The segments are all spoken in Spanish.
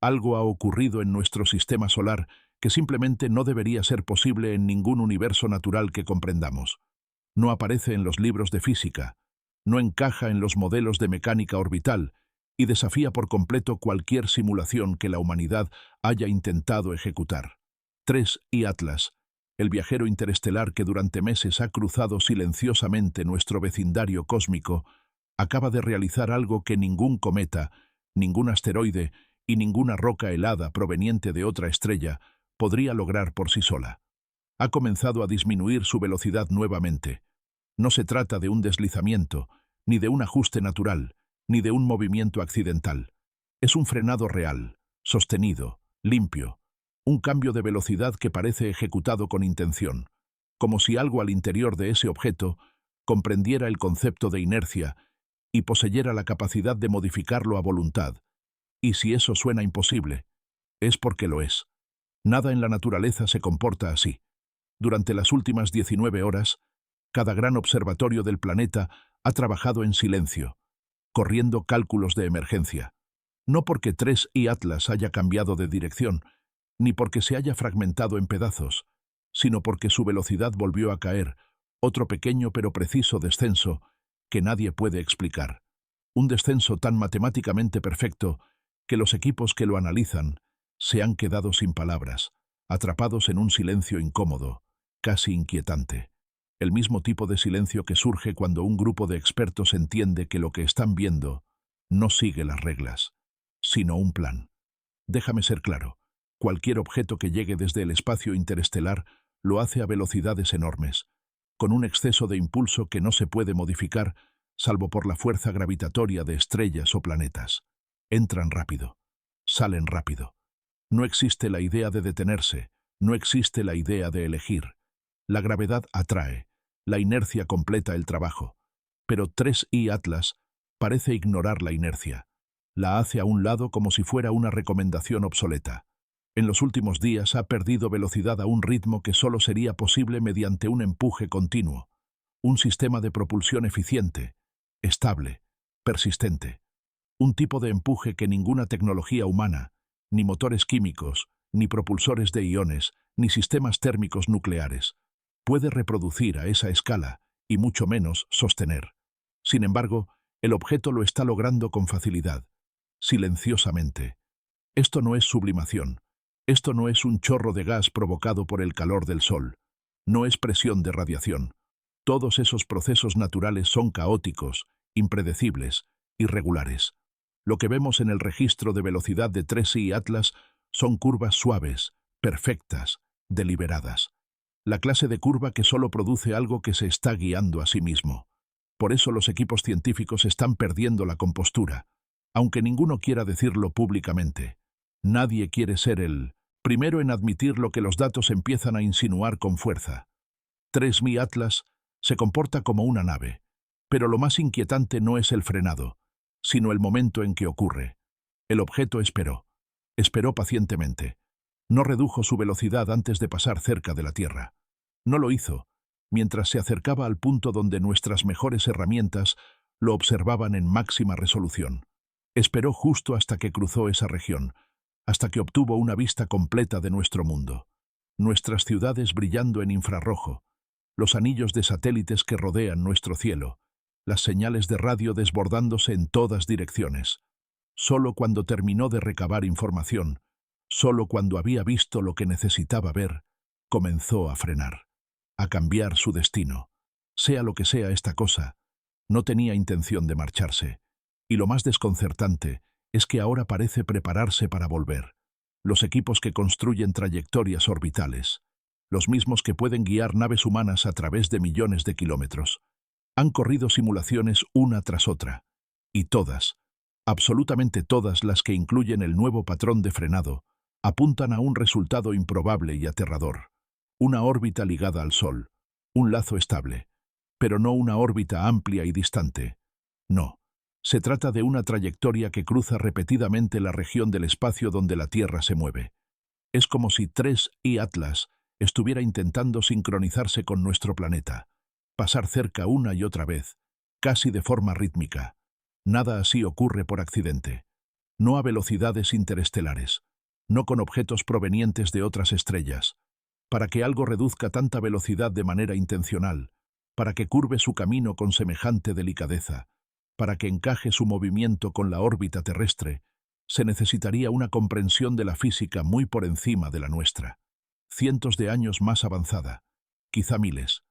Algo ha ocurrido en nuestro sistema solar que simplemente no debería ser posible en ningún universo natural que comprendamos. No aparece en los libros de física, no encaja en los modelos de mecánica orbital y desafía por completo cualquier simulación que la humanidad haya intentado ejecutar. 3 y Atlas, el viajero interestelar que durante meses ha cruzado silenciosamente nuestro vecindario cósmico, acaba de realizar algo que ningún cometa, ningún asteroide y ninguna roca helada proveniente de otra estrella podría lograr por sí sola. Ha comenzado a disminuir su velocidad nuevamente. No se trata de un deslizamiento, ni de un ajuste natural, ni de un movimiento accidental. Es un frenado real, sostenido, limpio, un cambio de velocidad que parece ejecutado con intención, como si algo al interior de ese objeto comprendiera el concepto de inercia y poseyera la capacidad de modificarlo a voluntad. Y si eso suena imposible, es porque lo es. Nada en la naturaleza se comporta así. Durante las últimas 19 horas, cada gran observatorio del planeta ha trabajado en silencio, corriendo cálculos de emergencia. No porque 3 y Atlas haya cambiado de dirección, ni porque se haya fragmentado en pedazos, sino porque su velocidad volvió a caer, otro pequeño pero preciso descenso que nadie puede explicar. Un descenso tan matemáticamente perfecto que los equipos que lo analizan se han quedado sin palabras, atrapados en un silencio incómodo, casi inquietante. El mismo tipo de silencio que surge cuando un grupo de expertos entiende que lo que están viendo no sigue las reglas, sino un plan. Déjame ser claro, cualquier objeto que llegue desde el espacio interestelar lo hace a velocidades enormes, con un exceso de impulso que no se puede modificar, salvo por la fuerza gravitatoria de estrellas o planetas. Entran rápido, salen rápido. No existe la idea de detenerse, no existe la idea de elegir. La gravedad atrae, la inercia completa el trabajo. Pero 3 y Atlas parece ignorar la inercia. La hace a un lado como si fuera una recomendación obsoleta. En los últimos días ha perdido velocidad a un ritmo que solo sería posible mediante un empuje continuo. Un sistema de propulsión eficiente, estable, persistente. Un tipo de empuje que ninguna tecnología humana, ni motores químicos, ni propulsores de iones, ni sistemas térmicos nucleares, puede reproducir a esa escala y mucho menos sostener. Sin embargo, el objeto lo está logrando con facilidad, silenciosamente. Esto no es sublimación. Esto no es un chorro de gas provocado por el calor del sol. No es presión de radiación. Todos esos procesos naturales son caóticos, impredecibles, irregulares. Lo que vemos en el registro de velocidad de 3 y Atlas son curvas suaves, perfectas, deliberadas. La clase de curva que solo produce algo que se está guiando a sí mismo. Por eso los equipos científicos están perdiendo la compostura, aunque ninguno quiera decirlo públicamente. Nadie quiere ser el primero en admitir lo que los datos empiezan a insinuar con fuerza. 3 Mi Atlas se comporta como una nave, pero lo más inquietante no es el frenado, sino el momento en que ocurre. El objeto esperó pacientemente. No redujo su velocidad antes de pasar cerca de la Tierra. No lo hizo, mientras se acercaba al punto donde nuestras mejores herramientas lo observaban en máxima resolución. Esperó justo hasta que cruzó esa región, hasta que obtuvo una vista completa de nuestro mundo. Nuestras ciudades brillando en infrarrojo, los anillos de satélites que rodean nuestro cielo, las señales de radio desbordándose en todas direcciones. Solo cuando terminó de recabar información, solo cuando había visto lo que necesitaba ver, comenzó a frenar, a cambiar su destino. Sea lo que sea esta cosa, no tenía intención de marcharse. Y lo más desconcertante es que ahora parece prepararse para volver. Los equipos que construyen trayectorias orbitales, los mismos que pueden guiar naves humanas a través de millones de kilómetros, han corrido simulaciones una tras otra, y todas, absolutamente todas las que incluyen el nuevo patrón de frenado, apuntan a un resultado improbable y aterrador. Una órbita ligada al Sol, un lazo estable, pero no una órbita amplia y distante. No, se trata de una trayectoria que cruza repetidamente la región del espacio donde la Tierra se mueve. Es como si 3 y Atlas estuviera intentando sincronizarse con nuestro planeta, pasar cerca una y otra vez, casi de forma rítmica. Nada así ocurre por accidente. no a velocidades interestelares, no con objetos provenientes de otras estrellas. Para que algo reduzca tanta velocidad de manera intencional, para que curve su camino con semejante delicadeza, para que encaje su movimiento con la órbita terrestre, se necesitaría una comprensión de la física muy por encima de la nuestra, cientos de años más avanzada, quizá miles.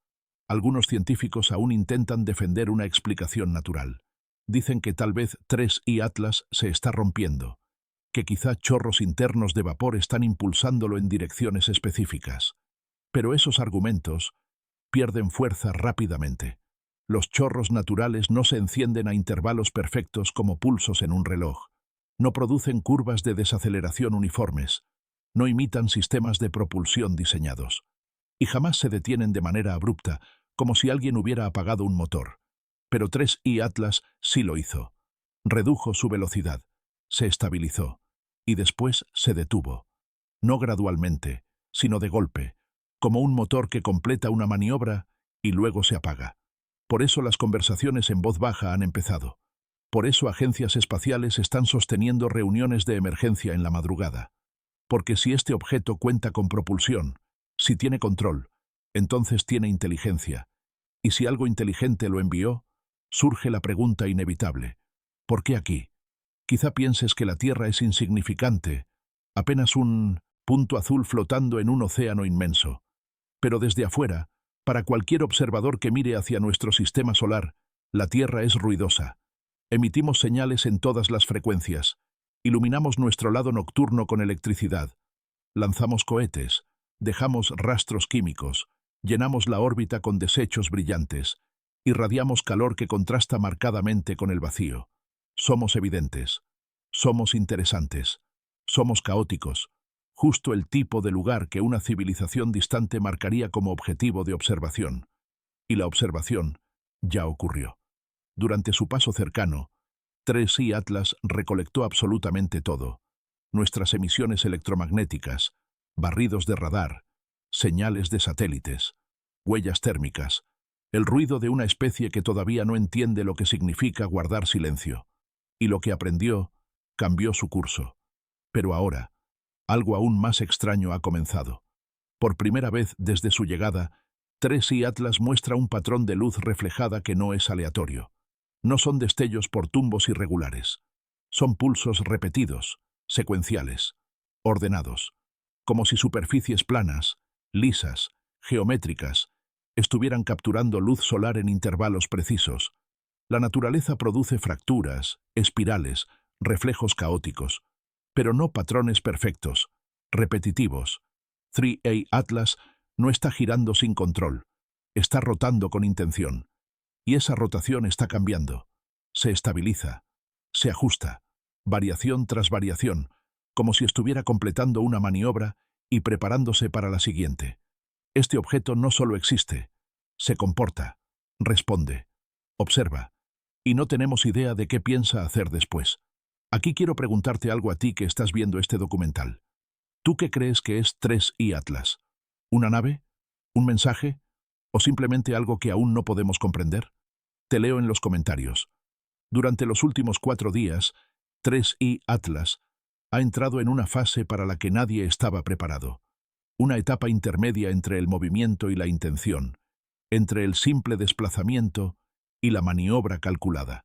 Algunos científicos aún intentan defender una explicación natural. Dicen que tal vez 3I Atlas se está rompiendo, que quizá chorros internos de vapor están impulsándolo en direcciones específicas. Pero esos argumentos pierden fuerza rápidamente. Los chorros naturales no se encienden a intervalos perfectos como pulsos en un reloj. No producen curvas de desaceleración uniformes. No imitan sistemas de propulsión diseñados. Y jamás se detienen de manera abrupta, como si alguien hubiera apagado un motor. Pero 3I Atlas sí lo hizo. Redujo su velocidad, se estabilizó, y después se detuvo. No gradualmente, sino de golpe, como un motor que completa una maniobra y luego se apaga. Por eso las conversaciones en voz baja han empezado. Por eso agencias espaciales están sosteniendo reuniones de emergencia en la madrugada. Porque si este objeto cuenta con propulsión, si tiene control, entonces tiene inteligencia. Y si algo inteligente lo envió, surge la pregunta inevitable: ¿por qué aquí? Quizá pienses que la Tierra es insignificante, apenas un punto azul flotando en un océano inmenso. Pero desde afuera, para cualquier observador que mire hacia nuestro sistema solar, la Tierra es ruidosa. Emitimos señales en todas las frecuencias. Iluminamos nuestro lado nocturno con electricidad. Lanzamos cohetes, dejamos rastros químicos, llenamos la órbita con desechos brillantes, irradiamos calor que contrasta marcadamente con el vacío. Somos evidentes, somos interesantes, somos caóticos, justo el tipo de lugar que una civilización distante marcaría como objetivo de observación. Y la observación ya ocurrió. Durante su paso cercano, 3I Atlas recolectó absolutamente todo: nuestras emisiones electromagnéticas, barridos de radar, señales de satélites, huellas térmicas, el ruido de una especie que todavía no entiende lo que significa guardar silencio. Y lo que aprendió cambió su curso. Pero ahora, algo aún más extraño ha comenzado. Por primera vez desde su llegada, 3I Atlas muestra un patrón de luz reflejada que no es aleatorio. No son destellos por tumbos irregulares. Son pulsos repetidos, secuenciales, ordenados, como si superficies planas, lisas, geométricas, estuvieran capturando luz solar en intervalos precisos. La naturaleza produce fracturas, espirales, reflejos caóticos, pero no patrones perfectos, repetitivos. 3A Atlas no está girando sin control, está rotando con intención. Y esa rotación está cambiando. Se estabiliza, se ajusta, variación tras variación, como si estuviera completando una maniobra y preparándose para la siguiente. Este objeto no solo existe, se comporta, responde, observa, y no tenemos idea de qué piensa hacer después. Aquí quiero preguntarte algo a ti que estás viendo este documental. ¿Tú qué crees que es 3I Atlas? ¿Una nave? ¿Un mensaje? ¿O simplemente algo que aún no podemos comprender? Te leo en los comentarios. Durante los últimos 4 días, 3I Atlas ha entrado en una fase para la que nadie estaba preparado. Una etapa intermedia entre el movimiento y la intención, entre el simple desplazamiento y la maniobra calculada.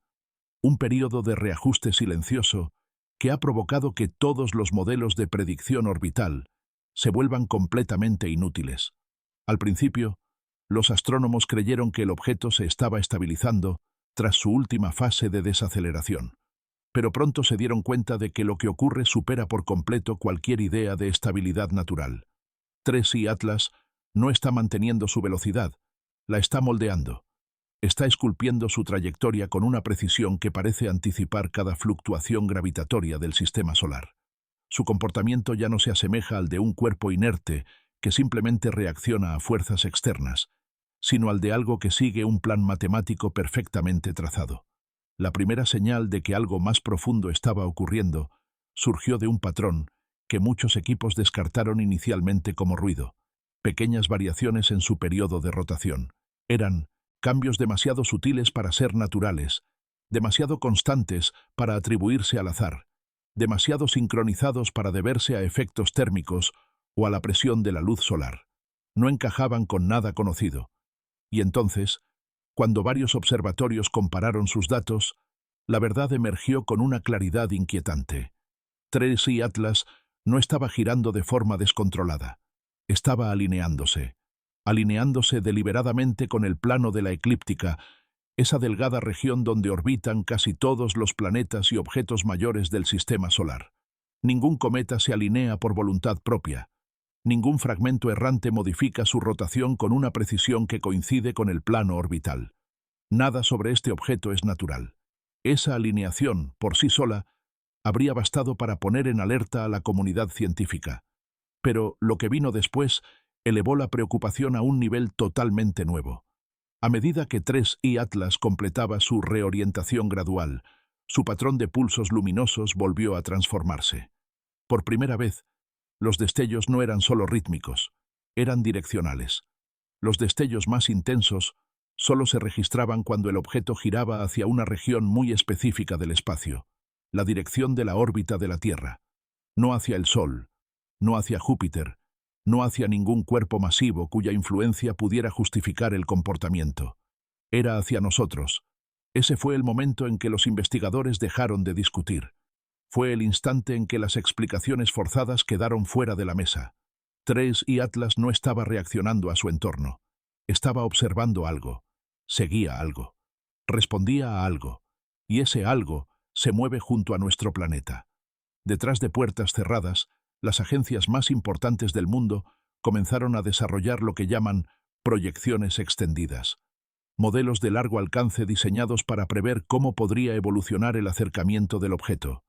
Un período de reajuste silencioso que ha provocado que todos los modelos de predicción orbital se vuelvan completamente inútiles. Al principio, los astrónomos creyeron que el objeto se estaba estabilizando tras su última fase de desaceleración, pero pronto se dieron cuenta de que lo que ocurre supera por completo cualquier idea de estabilidad natural. 3I Atlas no está manteniendo su velocidad, la está moldeando. Está esculpiendo su trayectoria con una precisión que parece anticipar cada fluctuación gravitatoria del sistema solar. Su comportamiento ya no se asemeja al de un cuerpo inerte que simplemente reacciona a fuerzas externas, sino al de algo que sigue un plan matemático perfectamente trazado. La primera señal de que algo más profundo estaba ocurriendo surgió de un patrón que muchos equipos descartaron inicialmente como ruido: pequeñas variaciones en su periodo de rotación. Eran cambios demasiado sutiles para ser naturales, demasiado constantes para atribuirse al azar, demasiado sincronizados para deberse a efectos térmicos o a la presión de la luz solar. No encajaban con nada conocido. Y entonces, cuando varios observatorios compararon sus datos, la verdad emergió con una claridad inquietante. 3I Atlas no estaba girando de forma descontrolada. Estaba alineándose deliberadamente con el plano de la eclíptica, esa delgada región donde orbitan casi todos los planetas y objetos mayores del sistema solar. Ningún cometa se alinea por voluntad propia. Ningún fragmento errante modifica su rotación con una precisión que coincide con el plano orbital. Nada sobre este objeto es natural. Esa alineación, por sí sola, habría bastado para poner en alerta a la comunidad científica. Pero lo que vino después elevó la preocupación a un nivel totalmente nuevo. A medida que 3I Atlas completaba su reorientación gradual, su patrón de pulsos luminosos volvió a transformarse. Por primera vez, los destellos no eran solo rítmicos, eran direccionales. Los destellos más intensos solo se registraban cuando el objeto giraba hacia una región muy específica del espacio, la dirección de la órbita de la Tierra, no hacia el Sol, no hacia Júpiter, no hacia ningún cuerpo masivo cuya influencia pudiera justificar el comportamiento. Era hacia nosotros. Ese fue el momento en que los investigadores dejaron de discutir. Fue el instante en que las explicaciones forzadas quedaron fuera de la mesa. 3I Atlas no estaba reaccionando a su entorno. Estaba observando algo. Seguía algo. Respondía a algo. Y ese algo se mueve junto a nuestro planeta. Detrás de puertas cerradas, las agencias más importantes del mundo comenzaron a desarrollar lo que llaman proyecciones extendidas. Modelos de largo alcance diseñados para prever cómo podría evolucionar el acercamiento del objeto.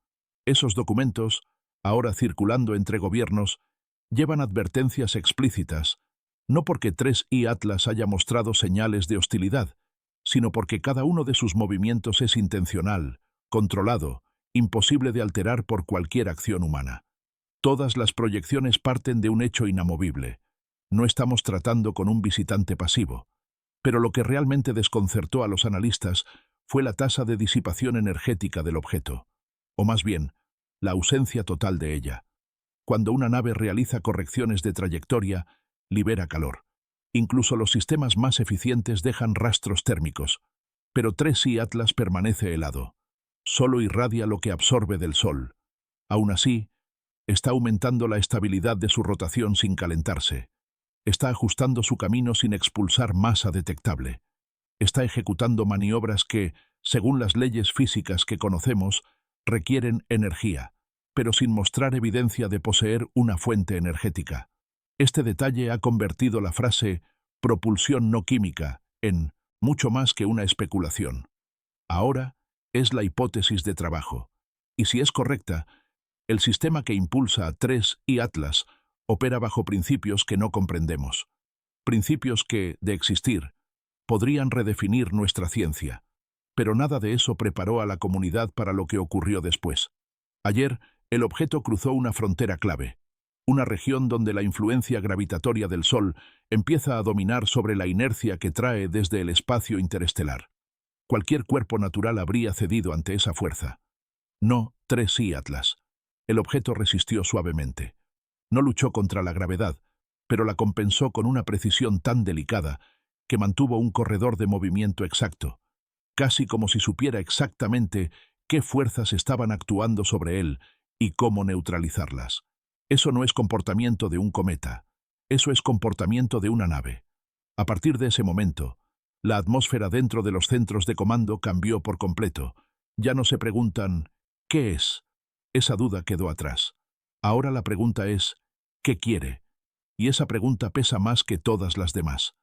Esos documentos, ahora circulando entre gobiernos, llevan advertencias explícitas, no porque 3I Atlas haya mostrado señales de hostilidad, sino porque cada uno de sus movimientos es intencional, controlado, imposible de alterar por cualquier acción humana. Todas las proyecciones parten de un hecho inamovible. No estamos tratando con un visitante pasivo. Pero lo que realmente desconcertó a los analistas fue la tasa de disipación energética del objeto, o más bien, la ausencia total de ella. Cuando una nave realiza correcciones de trayectoria, libera calor. Incluso los sistemas más eficientes dejan rastros térmicos, pero 3I Atlas permanece helado. Solo irradia lo que absorbe del Sol. Aún así, está aumentando la estabilidad de su rotación sin calentarse. Está ajustando su camino sin expulsar masa detectable. Está ejecutando maniobras que, según las leyes físicas que conocemos, requieren energía, pero sin mostrar evidencia de poseer una fuente energética. Este detalle ha convertido la frase propulsión no química en mucho más que una especulación. Ahora es la hipótesis de trabajo. Y si es correcta, el sistema que impulsa a 3I Atlas opera bajo principios que no comprendemos. Principios que, de existir, podrían redefinir nuestra ciencia. Pero nada de eso preparó a la comunidad para lo que ocurrió después. Ayer, el objeto cruzó una frontera clave, una región donde la influencia gravitatoria del Sol empieza a dominar sobre la inercia que trae desde el espacio interestelar. Cualquier cuerpo natural habría cedido ante esa fuerza. No 3I Atlas. El objeto resistió suavemente. No luchó contra la gravedad, pero la compensó con una precisión tan delicada que mantuvo un corredor de movimiento exacto, casi como si supiera exactamente qué fuerzas estaban actuando sobre él y cómo neutralizarlas. Eso no es comportamiento de un cometa, eso es comportamiento de una nave. A partir de ese momento, la atmósfera dentro de los centros de comando cambió por completo. Ya no se preguntan, ¿qué es? Esa duda quedó atrás. Ahora la pregunta es, ¿qué quiere? Y esa pregunta pesa más que todas las demás.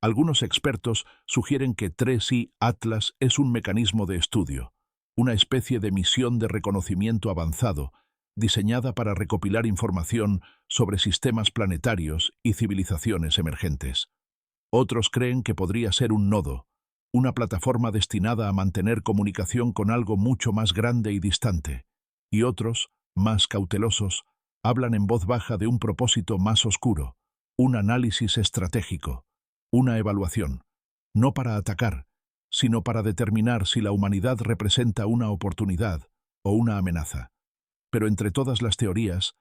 Algunos expertos sugieren que 3I Atlas es un mecanismo de estudio, una especie de misión de reconocimiento avanzado, diseñada para recopilar información sobre sistemas planetarios y civilizaciones emergentes. Otros creen que podría ser un nodo, una plataforma destinada a mantener comunicación con algo mucho más grande y distante. Y otros, más cautelosos, hablan en voz baja de un propósito más oscuro, un análisis estratégico, una evaluación, no para atacar, sino para determinar si la humanidad representa una oportunidad o una amenaza. Pero entre todas las teorías,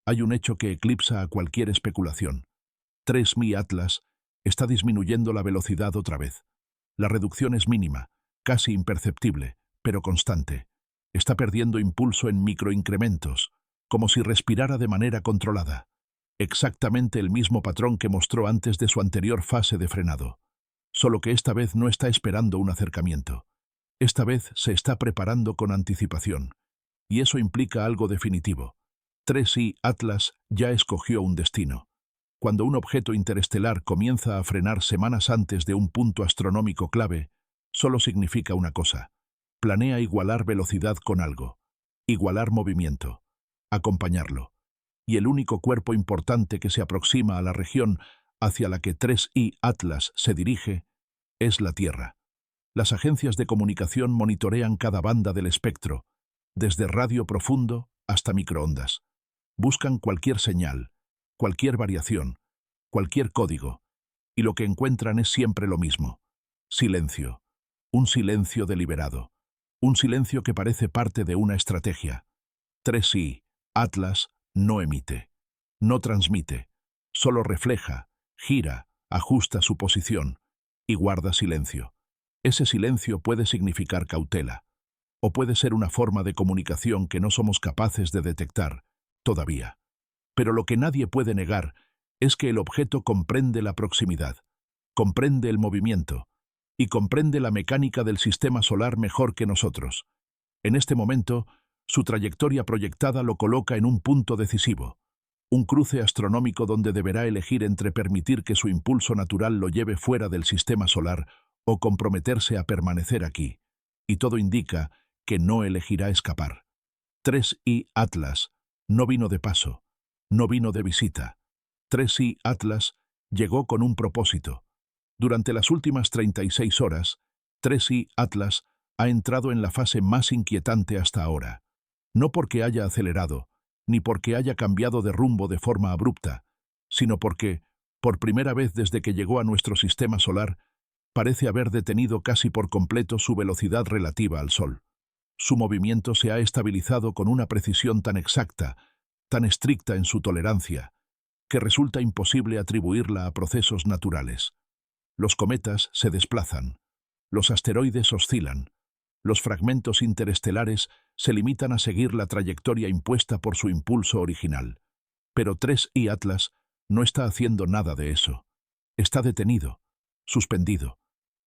hay un hecho que eclipsa a cualquier especulación. 3Mi Atlas está disminuyendo la velocidad otra vez. La reducción es mínima, casi imperceptible, pero constante. Está perdiendo impulso en microincrementos, como si respirara de manera controlada. Exactamente el mismo patrón que mostró antes de su anterior fase de frenado. Solo que esta vez no está esperando un acercamiento. Esta vez se está preparando con anticipación. Y eso implica algo definitivo. 3I Atlas ya escogió un destino. Cuando un objeto interestelar comienza a frenar semanas antes de un punto astronómico clave, solo significa una cosa. Planea igualar velocidad con algo. Igualar movimiento. Acompañarlo. Y el único cuerpo importante que se aproxima a la región hacia la que 3I Atlas se dirige es la Tierra. Las agencias de comunicación monitorean cada banda del espectro, desde radio profundo hasta microondas. Buscan cualquier señal, cualquier variación, cualquier código, y lo que encuentran es siempre lo mismo. Silencio. Un silencio deliberado. Un silencio que parece parte de una estrategia. 3I Atlas no emite, no transmite, solo refleja, gira, ajusta su posición y guarda silencio. Ese silencio puede significar cautela, o puede ser una forma de comunicación que no somos capaces de detectar, todavía. Pero lo que nadie puede negar es que el objeto comprende la proximidad, comprende el movimiento, y comprende la mecánica del sistema solar mejor que nosotros. En este momento, su trayectoria proyectada lo coloca en un punto decisivo, un cruce astronómico donde deberá elegir entre permitir que su impulso natural lo lleve fuera del sistema solar o comprometerse a permanecer aquí, y todo indica que no elegirá escapar. 3I Atlas no vino de paso, no vino de visita. 3I Atlas llegó con un propósito. Durante las últimas 36 horas, 3I Atlas ha entrado en la fase más inquietante hasta ahora. No porque haya acelerado, ni porque haya cambiado de rumbo de forma abrupta, sino porque, por primera vez desde que llegó a nuestro sistema solar, parece haber detenido casi por completo su velocidad relativa al Sol. Su movimiento se ha estabilizado con una precisión tan exacta, tan estricta en su tolerancia, que resulta imposible atribuirla a procesos naturales. Los cometas se desplazan, los asteroides oscilan, los fragmentos interestelares se limitan a seguir la trayectoria impuesta por su impulso original. Pero 3I Atlas no está haciendo nada de eso. Está detenido, suspendido,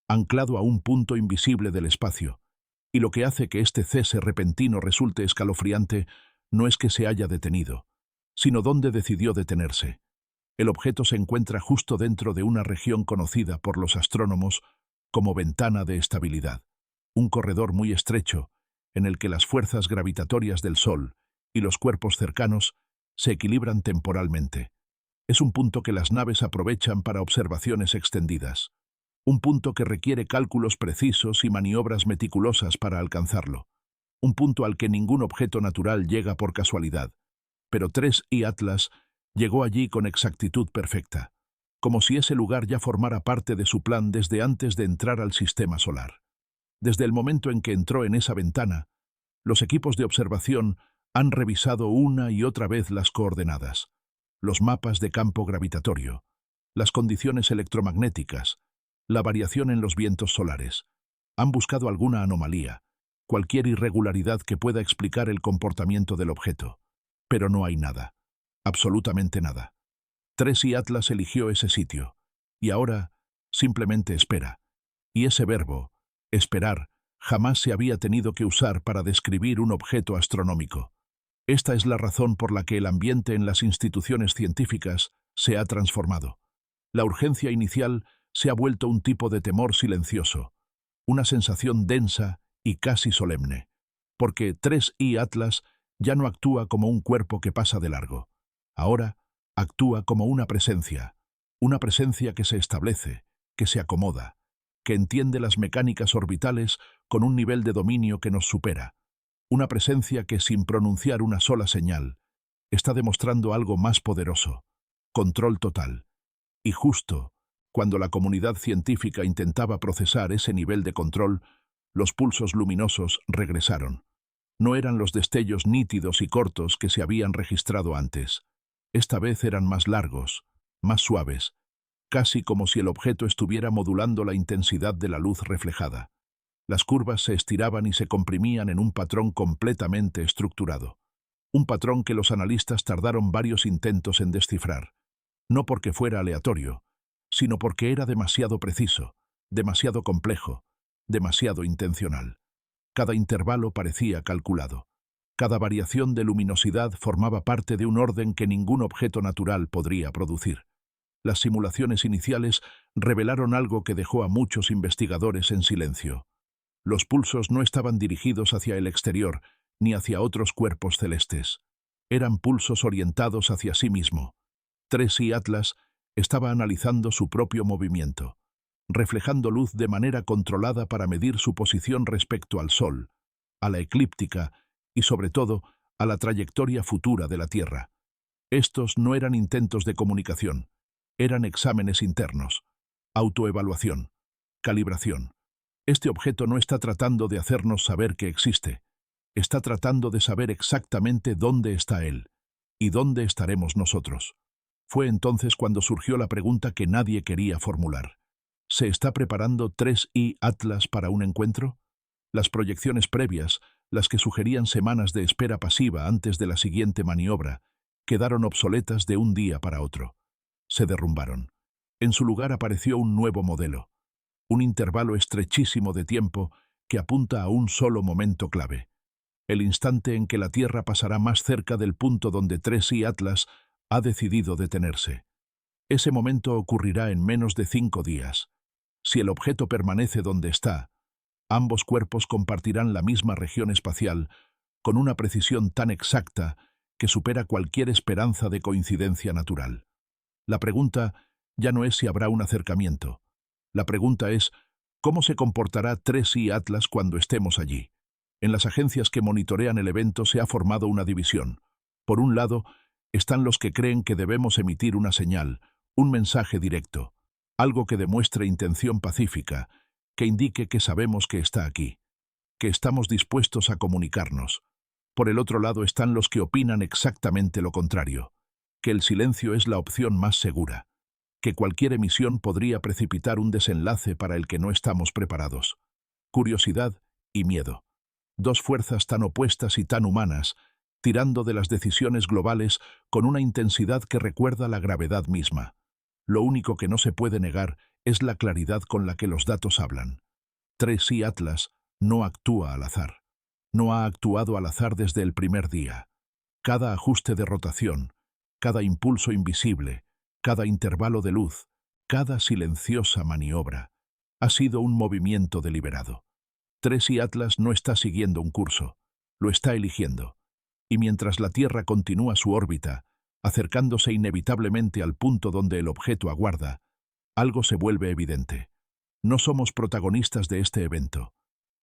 anclado a un punto invisible del espacio, y lo que hace que este cese repentino resulte escalofriante no es que se haya detenido, sino dónde decidió detenerse. El objeto se encuentra justo dentro de una región conocida por los astrónomos como ventana de estabilidad, un corredor muy estrecho en el que las fuerzas gravitatorias del Sol y los cuerpos cercanos se equilibran temporalmente. Es un punto que las naves aprovechan para observaciones extendidas, un punto que requiere cálculos precisos y maniobras meticulosas para alcanzarlo, un punto al que ningún objeto natural llega por casualidad, pero 3I Atlas llegó allí con exactitud perfecta, como si ese lugar ya formara parte de su plan desde antes de entrar al sistema solar. Desde el momento en que entró en esa ventana, los equipos de observación han revisado una y otra vez las coordenadas, los mapas de campo gravitatorio, las condiciones electromagnéticas, la variación en los vientos solares. Han buscado alguna anomalía, cualquier irregularidad que pueda explicar el comportamiento del objeto. Pero no hay nada, absolutamente nada. 3I Atlas eligió ese sitio, y ahora simplemente espera. Y ese verbo, esperar, jamás se había tenido que usar para describir un objeto astronómico. Esta es la razón por la que el ambiente en las instituciones científicas se ha transformado. La urgencia inicial se ha vuelto un tipo de temor silencioso, una sensación densa y casi solemne, porque 3I Atlas ya no actúa como un cuerpo que pasa de largo. Ahora actúa como una presencia que se establece, que se acomoda, que entiende las mecánicas orbitales con un nivel de dominio que nos supera, una presencia que, sin pronunciar una sola señal, está demostrando algo más poderoso, control total. Y justo cuando la comunidad científica intentaba procesar ese nivel de control, los pulsos luminosos regresaron. No eran los destellos nítidos y cortos que se habían registrado antes. Esta vez eran más largos, más suaves, casi como si el objeto estuviera modulando la intensidad de la luz reflejada. Las curvas se estiraban y se comprimían en un patrón completamente estructurado. Un patrón que los analistas tardaron varios intentos en descifrar. No porque fuera aleatorio, sino porque era demasiado preciso, demasiado complejo, demasiado intencional. Cada intervalo parecía calculado. Cada variación de luminosidad formaba parte de un orden que ningún objeto natural podría producir. Las simulaciones iniciales revelaron algo que dejó a muchos investigadores en silencio. Los pulsos no estaban dirigidos hacia el exterior ni hacia otros cuerpos celestes. Eran pulsos orientados hacia sí mismo. Tracy Atlas estaba analizando su propio movimiento, reflejando luz de manera controlada para medir su posición respecto al Sol, a la eclíptica y, sobre todo, a la trayectoria futura de la Tierra. Estos no eran intentos de comunicación, eran exámenes internos, autoevaluación, calibración. Este objeto no está tratando de hacernos saber que existe, está tratando de saber exactamente dónde está él y dónde estaremos nosotros. Fue entonces cuando surgió la pregunta que nadie quería formular. ¿Se está preparando 3i Atlas para un encuentro? Las proyecciones previas, las que sugerían semanas de espera pasiva antes de la siguiente maniobra, quedaron obsoletas de un día para otro. Se derrumbaron. En su lugar apareció un nuevo modelo, un intervalo estrechísimo de tiempo que apunta a un solo momento clave. El instante en que la Tierra pasará más cerca del punto donde 3i Atlas ha decidido detenerse. Ese momento ocurrirá en menos de 5 días. Si el objeto permanece donde está, ambos cuerpos compartirán la misma región espacial con una precisión tan exacta que supera cualquier esperanza de coincidencia natural. La pregunta ya no es si habrá un acercamiento. La pregunta es, ¿cómo se comportará 3i Atlas cuando estemos allí? En las agencias que monitorean el evento se ha formado una división. Por un lado, están los que creen que debemos emitir una señal, un mensaje directo, algo que demuestre intención pacífica, que indique que sabemos que está aquí, que estamos dispuestos a comunicarnos. Por el otro lado están los que opinan exactamente lo contrario, que el silencio es la opción más segura, que cualquier emisión podría precipitar un desenlace para el que no estamos preparados. Curiosidad y miedo. Dos fuerzas tan opuestas y tan humanas, tirando de las decisiones globales con una intensidad que recuerda la gravedad misma. Lo único que no se puede negar es la claridad con la que los datos hablan. 3i Atlas no actúa al azar. No ha actuado al azar desde el primer día. Cada ajuste de rotación, cada impulso invisible, cada intervalo de luz, cada silenciosa maniobra, ha sido un movimiento deliberado. 3i Atlas no está siguiendo un curso, lo está eligiendo. Y mientras la Tierra continúa su órbita, acercándose inevitablemente al punto donde el objeto aguarda, algo se vuelve evidente. No somos protagonistas de este evento.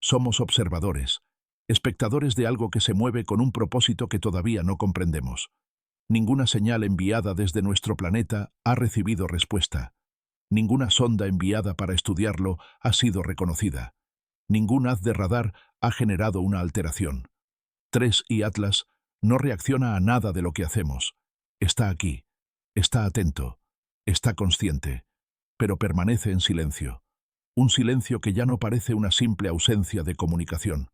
Somos observadores, espectadores de algo que se mueve con un propósito que todavía no comprendemos. Ninguna señal enviada desde nuestro planeta ha recibido respuesta. Ninguna sonda enviada para estudiarlo ha sido reconocida. Ningún haz de radar ha generado una alteración. 3i Atlas no reacciona a nada de lo que hacemos. Está aquí, está atento, está consciente, pero permanece en silencio. Un silencio que ya no parece una simple ausencia de comunicación.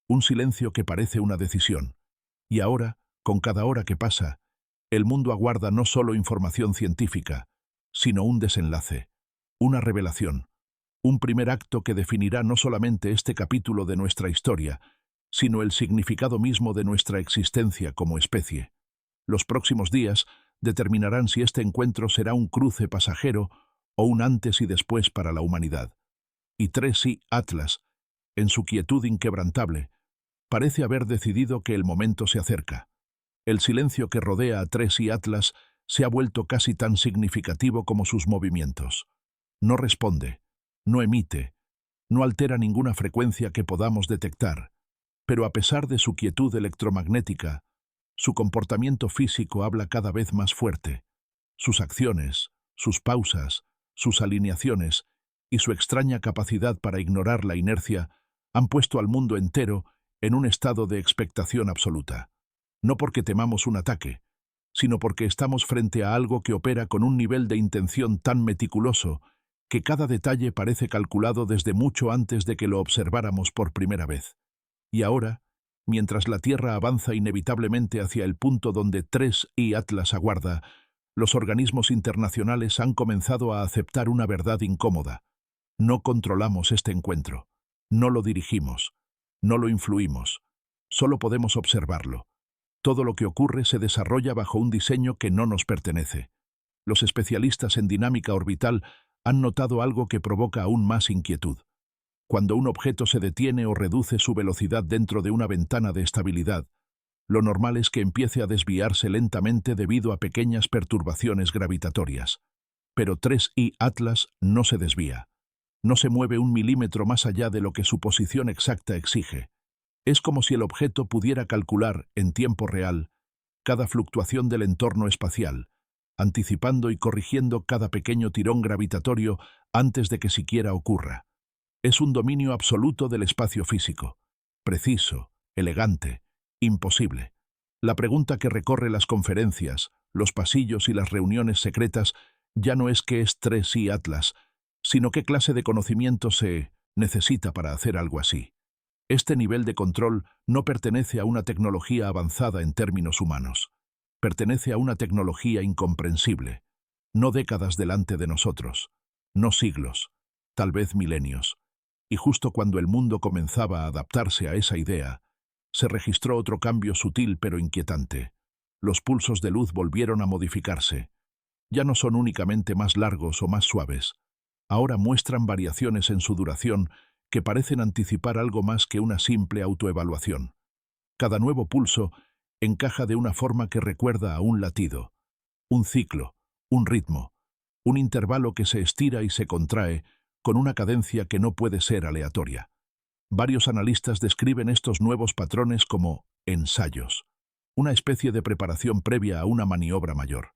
Un silencio que parece una decisión. Y ahora, con cada hora que pasa, el mundo aguarda no solo información científica, sino un desenlace, una revelación, un primer acto que definirá no solamente este capítulo de nuestra historia, sino el significado mismo de nuestra existencia como especie. Los próximos días determinarán si este encuentro será un cruce pasajero o un antes y después para la humanidad. Y 3i Atlas, en su quietud inquebrantable, parece haber decidido que el momento se acerca. El silencio que rodea a 3i Atlas se ha vuelto casi tan significativo como sus movimientos. No responde, no emite, no altera ninguna frecuencia que podamos detectar, pero a pesar de su quietud electromagnética, su comportamiento físico habla cada vez más fuerte. Sus acciones, sus pausas, sus alineaciones y su extraña capacidad para ignorar la inercia han puesto al mundo entero en un estado de expectación absoluta. No porque temamos un ataque, sino porque estamos frente a algo que opera con un nivel de intención tan meticuloso que cada detalle parece calculado desde mucho antes de que lo observáramos por primera vez. Y ahora, mientras la Tierra avanza inevitablemente hacia el punto donde 3I Atlas aguarda, los organismos internacionales han comenzado a aceptar una verdad incómoda. No controlamos este encuentro, no lo dirigimos, no lo influimos, solo podemos observarlo. Todo lo que ocurre se desarrolla bajo un diseño que no nos pertenece. Los especialistas en dinámica orbital han notado algo que provoca aún más inquietud. Cuando un objeto se detiene o reduce su velocidad dentro de una ventana de estabilidad, lo normal es que empiece a desviarse lentamente debido a pequeñas perturbaciones gravitatorias. Pero 3I Atlas no se desvía. No se mueve un milímetro más allá de lo que su posición exacta exige. Es como si el objeto pudiera calcular, en tiempo real, cada fluctuación del entorno espacial, anticipando y corrigiendo cada pequeño tirón gravitatorio antes de que siquiera ocurra. Es un dominio absoluto del espacio físico, preciso, elegante, imposible. La pregunta que recorre las conferencias, los pasillos y las reuniones secretas ya no es qué es 3I Atlas, sino qué clase de conocimiento se necesita para hacer algo así. Este nivel de control no pertenece a una tecnología avanzada en términos humanos. Pertenece a una tecnología incomprensible, no décadas delante de nosotros, no siglos, tal vez milenios. Y justo cuando el mundo comenzaba a adaptarse a esa idea, se registró otro cambio sutil pero inquietante. Los pulsos de luz volvieron a modificarse. Ya no son únicamente más largos o más suaves. Ahora muestran variaciones en su duración que parecen anticipar algo más que una simple autoevaluación. Cada nuevo pulso encaja de una forma que recuerda a un latido, un ciclo, un ritmo, un intervalo que se estira y se contrae con una cadencia que no puede ser aleatoria. Varios analistas describen estos nuevos patrones como ensayos, una especie de preparación previa a una maniobra mayor.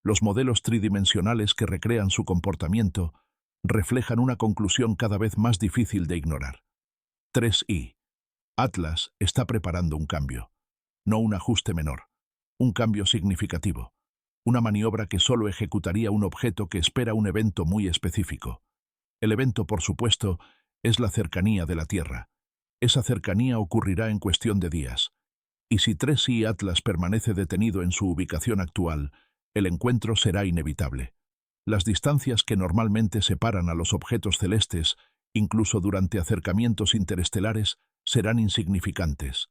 Los modelos tridimensionales que recrean su comportamiento reflejan una conclusión cada vez más difícil de ignorar. 3I. Atlas está preparando un cambio, no un ajuste menor, un cambio significativo, una maniobra que solo ejecutaría un objeto que espera un evento muy específico. El evento, por supuesto, es la cercanía de la Tierra. Esa cercanía ocurrirá en cuestión de días. Y si 3I Atlas permanece detenido en su ubicación actual, el encuentro será inevitable. Las distancias que normalmente separan a los objetos celestes, incluso durante acercamientos interestelares, serán insignificantes.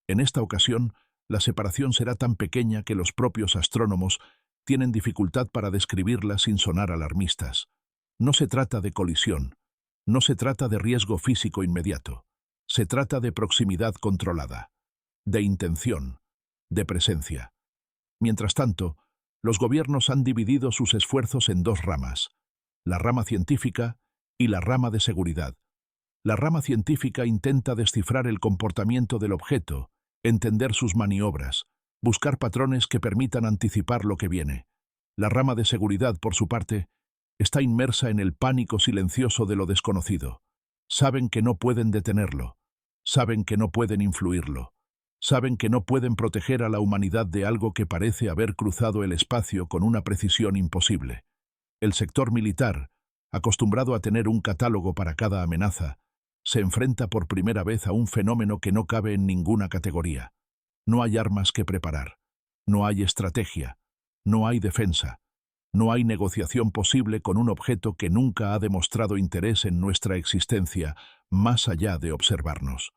En esta ocasión, la separación será tan pequeña que los propios astrónomos tienen dificultad para describirla sin sonar alarmistas. No se trata de colisión, no se trata de riesgo físico inmediato, se trata de proximidad controlada, de intención, de presencia. Mientras tanto, los gobiernos han dividido sus esfuerzos en dos ramas, la rama científica y la rama de seguridad. La rama científica intenta descifrar el comportamiento del objeto, entender sus maniobras, buscar patrones que permitan anticipar lo que viene. La rama de seguridad, por su parte, está inmersa en el pánico silencioso de lo desconocido. Saben que no pueden detenerlo, saben que no pueden influirlo, saben que no pueden proteger a la humanidad de algo que parece haber cruzado el espacio con una precisión imposible. El sector militar, acostumbrado a tener un catálogo para cada amenaza, se enfrenta por primera vez a un fenómeno que no cabe en ninguna categoría. No hay armas que preparar, no hay estrategia, no hay defensa, no hay negociación posible con un objeto que nunca ha demostrado interés en nuestra existencia, más allá de observarnos.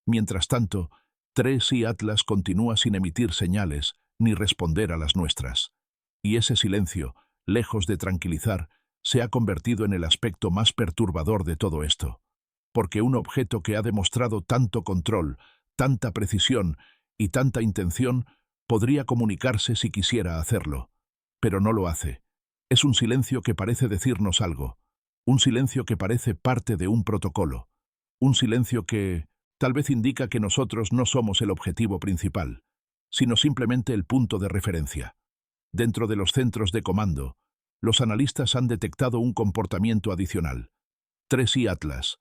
Mientras tanto, 3I Atlas continúa sin emitir señales ni responder a las nuestras. Y ese silencio, lejos de tranquilizar, se ha convertido en el aspecto más perturbador de todo esto. Porque un objeto que ha demostrado tanto control, tanta precisión y tanta intención podría comunicarse si quisiera hacerlo. Pero no lo hace. Es un silencio que parece decirnos algo. Un silencio que parece parte de un protocolo. Un silencio que tal vez indica que nosotros no somos el objetivo principal, sino simplemente el punto de referencia. Dentro de los centros de comando, los analistas han detectado un comportamiento adicional. 3I Atlas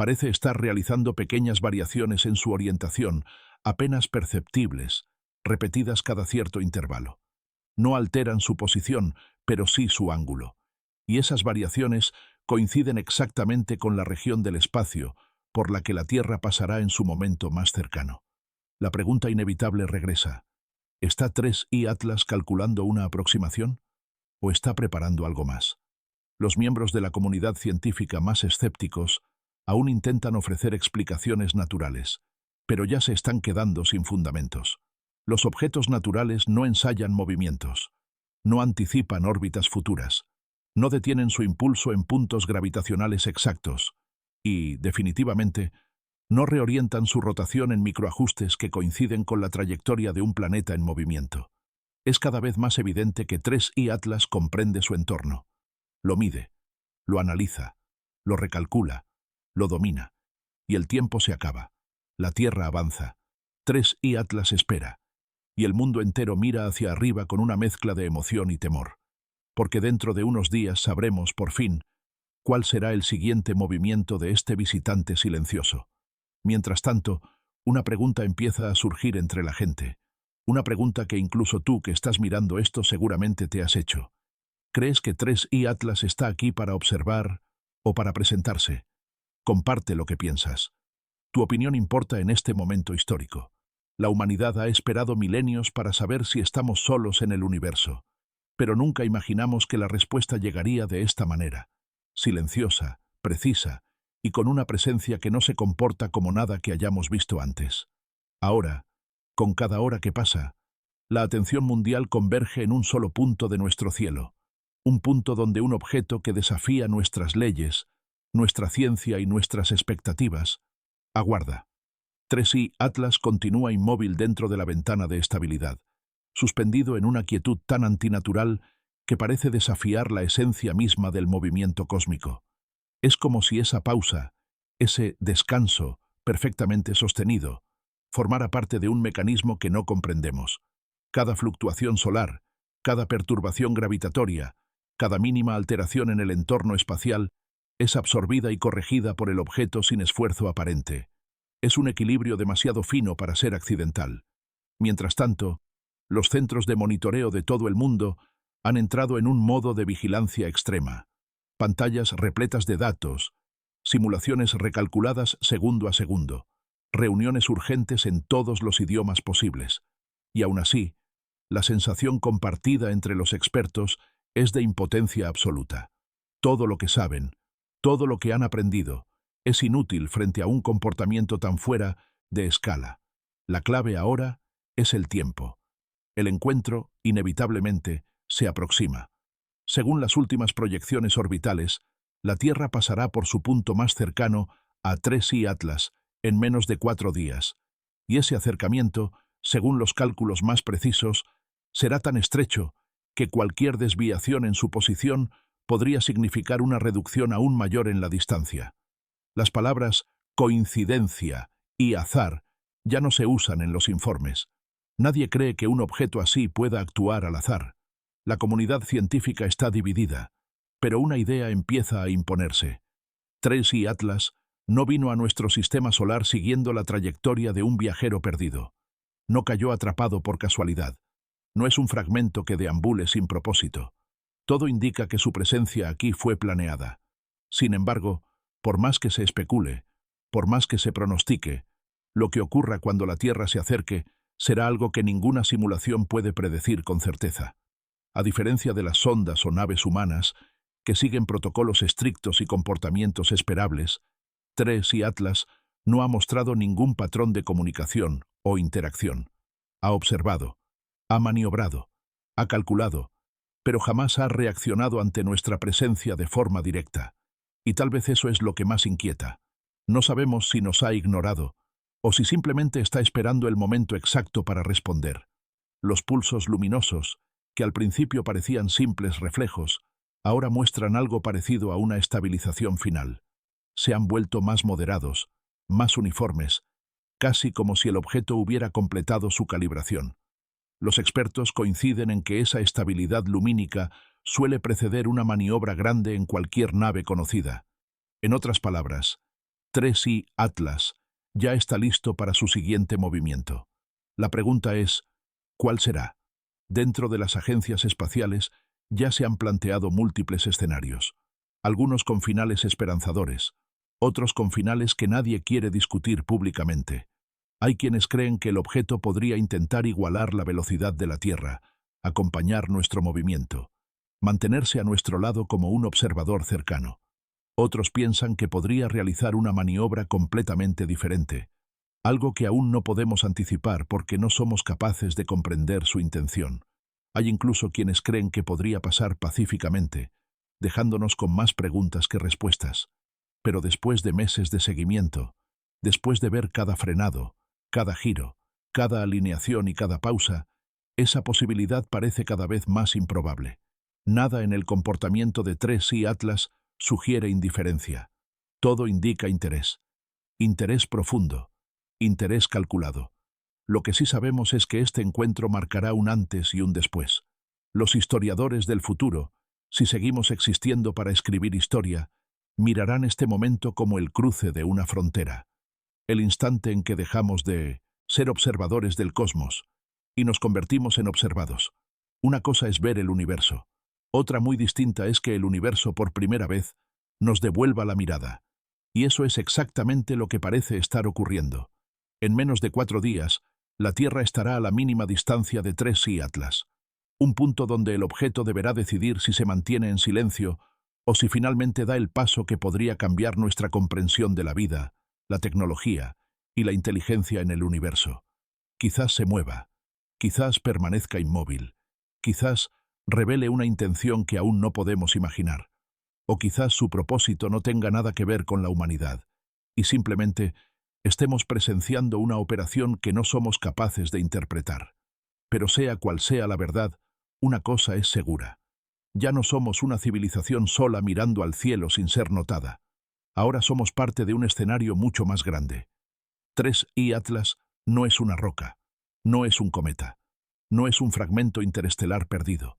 Parece estar realizando pequeñas variaciones en su orientación, apenas perceptibles, repetidas cada cierto intervalo. No alteran su posición, pero sí su ángulo. Y esas variaciones coinciden exactamente con la región del espacio por la que la Tierra pasará en su momento más cercano. La pregunta inevitable regresa. ¿Está 3i Atlas calculando una aproximación? ¿O está preparando algo más? Los miembros de la comunidad científica más escépticos aún intentan ofrecer explicaciones naturales, pero ya se están quedando sin fundamentos. Los objetos naturales no ensayan movimientos, no anticipan órbitas futuras, no detienen su impulso en puntos gravitacionales exactos y, definitivamente, no reorientan su rotación en microajustes que coinciden con la trayectoria de un planeta en movimiento. Es cada vez más evidente que 3i Atlas comprende su entorno. Lo mide, lo analiza, lo recalcula, lo domina, y el tiempo se acaba. La Tierra avanza. 3i Atlas espera, y el mundo entero mira hacia arriba con una mezcla de emoción y temor. Porque dentro de unos días sabremos, por fin, cuál será el siguiente movimiento de este visitante silencioso. Mientras tanto, una pregunta empieza a surgir entre la gente. Una pregunta que incluso tú que estás mirando esto seguramente te has hecho. ¿Crees que 3i Atlas está aquí para observar o para presentarse? Comparte lo que piensas. Tu opinión importa en este momento histórico. La humanidad ha esperado milenios para saber si estamos solos en el universo, pero nunca imaginamos que la respuesta llegaría de esta manera, silenciosa, precisa, y con una presencia que no se comporta como nada que hayamos visto antes. Ahora, con cada hora que pasa, la atención mundial converge en un solo punto de nuestro cielo, un punto donde un objeto que desafía nuestras leyes, nuestra ciencia y nuestras expectativas, aguarda. 3i Atlas continúa inmóvil dentro de la ventana de estabilidad, suspendido en una quietud tan antinatural que parece desafiar la esencia misma del movimiento cósmico. Es como si esa pausa, ese descanso, perfectamente sostenido, formara parte de un mecanismo que no comprendemos. Cada fluctuación solar, cada perturbación gravitatoria, cada mínima alteración en el entorno espacial es absorbida y corregida por el objeto sin esfuerzo aparente. Es un equilibrio demasiado fino para ser accidental. Mientras tanto, los centros de monitoreo de todo el mundo han entrado en un modo de vigilancia extrema. Pantallas repletas de datos, simulaciones recalculadas segundo a segundo, reuniones urgentes en todos los idiomas posibles. Y aún así, la sensación compartida entre los expertos es de impotencia absoluta. Todo lo que saben, todo lo que han aprendido, es inútil frente a un comportamiento tan fuera de escala. La clave ahora es el tiempo. El encuentro, inevitablemente, se aproxima. Según las últimas proyecciones orbitales, la Tierra pasará por su punto más cercano a 3i Atlas en menos de 4 días, y ese acercamiento, según los cálculos más precisos, será tan estrecho que cualquier desviación en su posición podría significar una reducción aún mayor en la distancia. Las palabras coincidencia y azar ya no se usan en los informes. Nadie cree que un objeto así pueda actuar al azar. La comunidad científica está dividida, pero una idea empieza a imponerse. 3i Atlas no vino a nuestro sistema solar siguiendo la trayectoria de un viajero perdido. No cayó atrapado por casualidad. No es un fragmento que deambule sin propósito. Todo indica que su presencia aquí fue planeada. Sin embargo, por más que se especule, por más que se pronostique, lo que ocurra cuando la Tierra se acerque será algo que ninguna simulación puede predecir con certeza. A diferencia de las sondas o naves humanas, que siguen protocolos estrictos y comportamientos esperables, 3i Atlas no ha mostrado ningún patrón de comunicación o interacción. Ha observado, ha maniobrado, ha calculado, pero jamás ha reaccionado ante nuestra presencia de forma directa. Y tal vez eso es lo que más inquieta. No sabemos si nos ha ignorado, o si simplemente está esperando el momento exacto para responder. Los pulsos luminosos, que al principio parecían simples reflejos, ahora muestran algo parecido a una estabilización final. Se han vuelto más moderados, más uniformes, casi como si el objeto hubiera completado su calibración. Los expertos coinciden en que esa estabilidad lumínica suele preceder una maniobra grande en cualquier nave conocida. En otras palabras, 3i Atlas ya está listo para su siguiente movimiento. La pregunta es, ¿cuál será? Dentro de las agencias espaciales ya se han planteado múltiples escenarios, algunos con finales esperanzadores, otros con finales que nadie quiere discutir públicamente. Hay quienes creen que el objeto podría intentar igualar la velocidad de la Tierra, acompañar nuestro movimiento, mantenerse a nuestro lado como un observador cercano. Otros piensan que podría realizar una maniobra completamente diferente, algo que aún no podemos anticipar porque no somos capaces de comprender su intención. Hay incluso quienes creen que podría pasar pacíficamente, dejándonos con más preguntas que respuestas. Pero después de meses de seguimiento, después de ver cada frenado, cada giro, cada alineación y cada pausa, esa posibilidad parece cada vez más improbable. Nada en el comportamiento de 3i Atlas sugiere indiferencia. Todo indica interés. Interés profundo. Interés calculado. Lo que sí sabemos es que este encuentro marcará un antes y un después. Los historiadores del futuro, si seguimos existiendo para escribir historia, mirarán este momento como el cruce de una frontera, el instante en que dejamos de ser observadores del cosmos y nos convertimos en observados. Una cosa es ver el universo. Otra muy distinta es que el universo por primera vez nos devuelva la mirada. Y eso es exactamente lo que parece estar ocurriendo. En menos de 4 días, la Tierra estará a la mínima distancia de 3i Atlas, un punto donde el objeto deberá decidir si se mantiene en silencio o si finalmente da el paso que podría cambiar nuestra comprensión de la vida, la tecnología y la inteligencia en el universo. Quizás se mueva, quizás permanezca inmóvil, quizás revele una intención que aún no podemos imaginar, o quizás su propósito no tenga nada que ver con la humanidad, y simplemente estemos presenciando una operación que no somos capaces de interpretar. Pero sea cual sea la verdad, una cosa es segura. Ya no somos una civilización sola mirando al cielo sin ser notada. Ahora somos parte de un escenario mucho más grande. 3i Atlas no es una roca, no es un cometa, no es un fragmento interestelar perdido.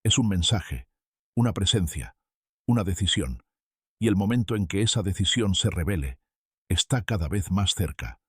Es un mensaje, una presencia, una decisión, y el momento en que esa decisión se revele está cada vez más cerca.